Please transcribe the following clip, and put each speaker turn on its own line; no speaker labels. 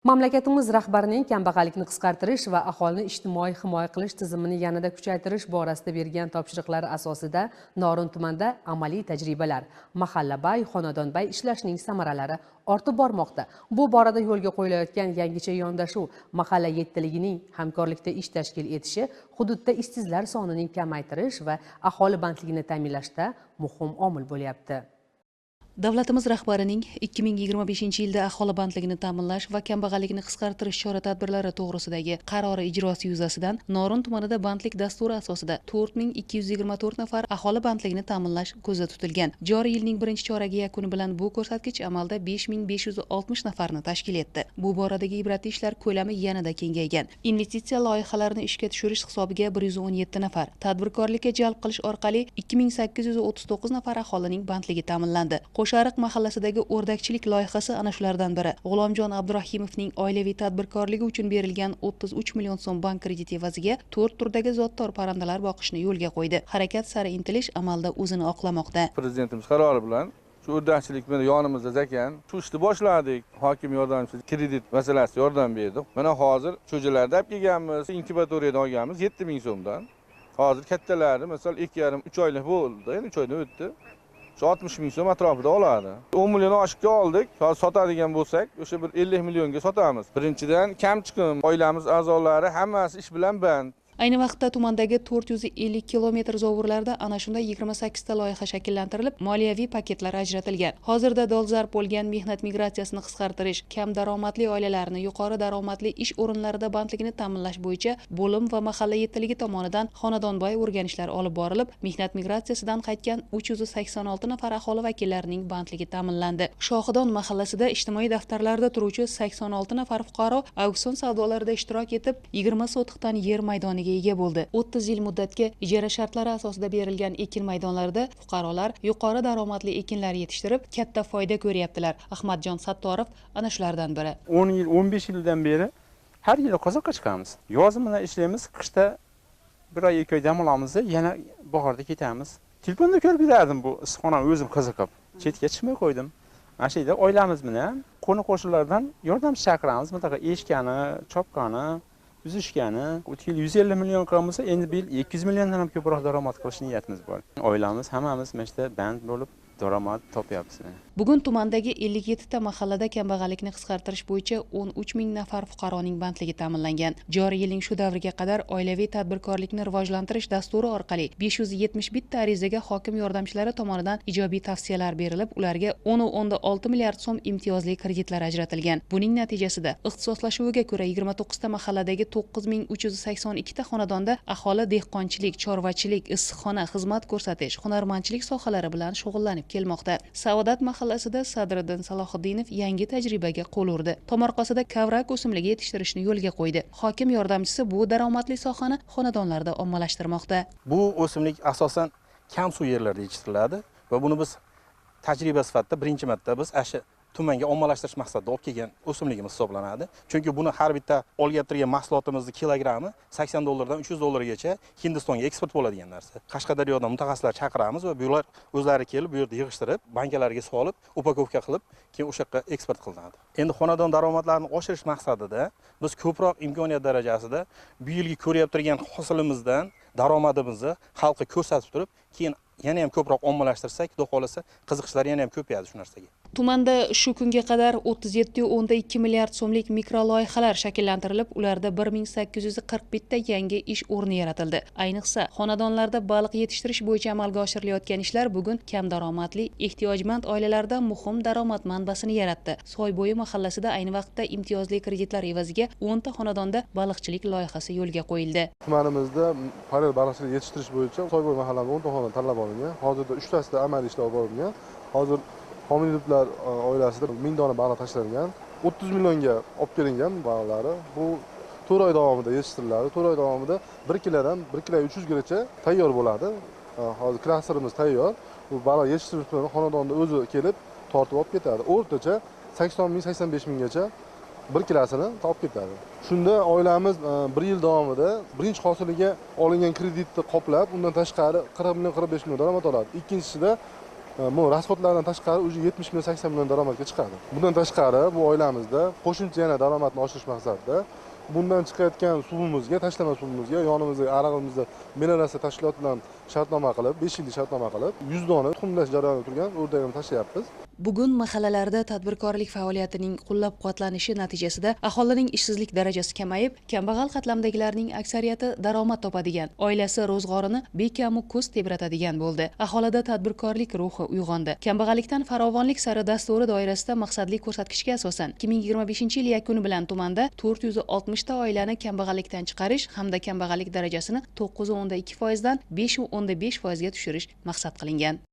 Mamlakatimiz rahbarining kambag'allikni qisqartirish va aholini ijtimoiy himoya qilish tizimini yanada kuchaytirish borasida bergan topshiriqlari asosida Norin tumanida amaliy tajribalar, mahallabay, xonadonbay ishlashning samaralari ortib bormoqda. Bu borada yo'lga qo'yilayotgan yangicha yondashuv mahalla yettiligining hamkorlikda ish tashkil etishi, hududda ishsizlar sonining kamaytirish va aholi bandligini ta'minlashda muhim omil bo'lyapti.
Davlatimiz rahbarining 2025-yilda aholi bandligini ta'minlash va kambag'allikni qisqartirish chora-tadbirlari to'g'risidagi qarori ijrosi yuzasidan Norin tumanida bandlik dasturi asosida 4224 nafar aholi bandligini ta'minlash ko'zda tutilgan. Joriy yilning birinchi choragi yakuni bilan bu ko'rsatkich amalda 5560 nafarni tashkil etdi. Bu boradagi ibratli ishlar ko'lami yanada kengaygan. Investitsiya loyihalarini ishga tushirish hisobiga 117 nafar, tadbirkorlikka jalb qilish orqali 2839 nafar aholining bandligi ta'minlandi. Qo'shariq mahallasidagi o'rdakchilik loyihasi ana shulardan biri. G'ulomjon Abdurahimovning oilaviy tadbirkorligi uchun berilgan 33 million so'm bank krediti evaziga 4 turdagi zotdor parrandalar boqishni yo'lga qo'ydi. Harakat sari intilish amalda o'zini oqlamoqda.
Prezidentimiz qarori bilan shu o'rdakchilik bilan yonimizda ekan, shu ishni boshladik. Hokim yordamchisi kredit masalasida yordam berdi. Mana hozir cho'jalarda olib kelganmiz, inkubatoriyadan olganmiz 7000 so'mdan. Hozir kattalari, masalan, 2,5-3 oylik bo'ldi, endi 3 oydan o'tdi. 60 ming so'm atrofida oladi. 10 million oshga oldik. Hozir sotadigan bo'lsak, o'sha bir 50 millionga sotamiz. Birinchidan kam chiqim, oilamiz a'zolari hammasi ish bilan band.
Ayni vaqtda tumandagi 450 kilometr zovurlarda ana shunday 28 ta loyiha shakllantirilib, moliyaviy paketlar ajratilgan. Hozirda dolzarb bo'lgan mehnat migratsiyasini qisqartirish, kam daromadli oilalarni yuqori daromadli ish o'rinlarida bandligini ta'minlash bo'yicha bo'lim va mahalla yettiligi tomonidan xonadonbay o'rganishlar olib borilib, mehnat migratsiyasidan qaytgan 386 nafar aholi vakillarining bandligi ta'minlandi. Shohidon mahallasida ijtimoiy daftarlarda turuvchi 86 nafar fuqaro auksion savdolarida ishtirok etib, 20 sotixdan yer maydoniga ega bo'ldi. 30 yil muddatga ijara shartlari asosida berilgan ekin maydonlarida fuqarolar yuqori daromadli ekinlar yetishtirib, katta foyda ko'ryaptilar. Ahmadjon Sattorov ana shulardan biri.
10 yil, 15 yildan beri har yili qozoqqa chiqamiz. Yozim bilan ishlaymiz, qishda bir oy, 2 oy dam olamiz, yana bahorda ketamiz. Telefonda ko'rib yurardim bu issiqxonani o'zim qiziqib. Chetga chiqmay qo'ydim. Mana shu yerda oilamiz bilan qo'ni-qo'shnilardan yordamchi chaqiramiz. Bunaqa eshkani, chopqani, uzishgani, o'tgan yil 150 million qilsa, endi bu yil 200 milliondan ham ko'proq daromad qilish niyatimiz bor. Oilamiz hammamiz mana shu yerda band bo'lib daromad topyapmiz.
Bugun tumandagi 57 ta mahallada kambag'allikni qisqartirish bo'yicha 13 ming nafar fuqaroning bandligi ta'minlangan. Joriy yilning shu davriga qadar oilaviy tadbirkorlikni rivojlantirish dasturi orqali 571 ta arizaga hokim yordamchilari tomonidan ijobiy tavsiyalar berilib, ularga 10,6 milliard so'm imtiyozli kreditlar ajratilgan. Buning natijasida ixtisoslashuviga ko'ra 29 ta mahalladagi 9382 ta xonadonda aholi dehqonchilik, chorvachilik, issiqxona, xizmat ko'rsatish, hunarmandchilik sohalari bilan shug'ullanib kelmoqda. Saodat mahallasida Sadriddin Salohiddinov yangi tajribaga qo'l urdi. Tomorqasida kavrak o'simligi yetishtirishni yo'lga qo'ydi. Hokim yordamchisi bu daromadli sohani xonadonlarda ommalashtirmoqda.
Bu o'simlik asosan kam suv yerlarda yetishtiriladi va buni biz tajriba sifatida birinchi marta biz tumanga ommalashtirish maqsadida olib kelgan o'simligimiz hisoblanadi. Chunki buni har bitta olib turgan mahsulotimizni kilogrammi $80 dan $300 Hindistonga eksport bo'ladigan narsa. Qashqadaryodan mutaxassislar chaqiramiz va bular o'zlari kelib bu yerda yig'ishtirib, bankalarga solib, upakovka qilib, keyin o'sha yoqqa eksport qilinadi. Endi xonadon daromadlarini oshirish maqsadida biz ko'proq imkoniyat darajasida bu yilgi ko'ryapti turgan hosilimizdan daromadimizni xalqqa ko'rsatib turib, keyin yana ham ko'proq ommalashtirsak, xudo xolasa qiziqishlar yana ham ko'payadi shu narsaga.
Tumanda shu kunga qadar 37,2 milliard so'mlik mikroloyihalar shakllantirilib, ularda 1841 ta yangi ish o'rni yaratildi. Ayniqsa, xonadonlarda baliq yetishtirish bo'yicha amalga oshirilayotgan ishlar bugun kam daromadli, ehtiyojmand oilalarda muhim daromad manbasini yaratdi. Soybo'yi mahallasida ayni vaqtda imtiyozli kreditlar evaziga 10 ta xonadonda baliqchilik loyihasi yo'lga qo'yildi.
Tumanimizda parallel baliqchilik yetishtirish bo'yicha Soybo'yi mahallamizda 10 ta xonadon tanlab olingan. Hozirda 3 tasida amaliy ishlar olib borilgan. Hozir homiyliklar oilasida 1000 dona baliq tashlangan. 30 millionga olib kelingan baliqlari. Bu 4 oy davomida yetishtiriladi. 4 oy davomida 1 kilodan 1 kilo 300 gacha tayyor bo'ladi. Hozir klasterimiz tayyor. Bu baliq yetishtirish bilan xonadonda o'zi kelib tortib olib ketadi. O'rtacha 80 ming 85 minggacha 1 kilosini topib ketadi. Shunda oilamiz 1 yil davomida birinchi hosiliga olingan kreditni qoplab, undan tashqari 40 million 45 million daromad oladi. Ikkinchisida Bu rasxodlardan tashqari уже 70 million 80 million daromadga chiqadi. Bundan tashqari bu oilamizda qo'shimcha yana daromadni oshirish maqsadida bundan chiqayotgan suvimizga, tashlama suvimizga, yonimizda arig'imizda melioratsiya tashkiloti bilan shartnoma qilib, 5 yillik shartnoma qilib, 100 dona tuxumlash jarayonida turgan o'rdakni tashlayapmiz.
Bugun mahallalarda tadbirkorlik faoliyatining qo'llab-quvvatlanishi natijasida aholining ishsizlik darajasi kamayib, kambag'al qatlamdagilarning aksariyati daromad topadigan, oilasi ro'zg'orini bekamu ko'z tebratadigan bo'ldi. Aholida tadbirkorlik ruhi uyg'ondi. Kambag'allikdan farovonlik sari dasturi doirasida maqsadli ko'rsatkichga asosan 2025-yil yakuni bilan tumanda 460 ta oilani kambag'allikdan chiqarish hamda kambag'allik darajasini 9.2% dan 5.5% ga tushirish maqsad qilingan.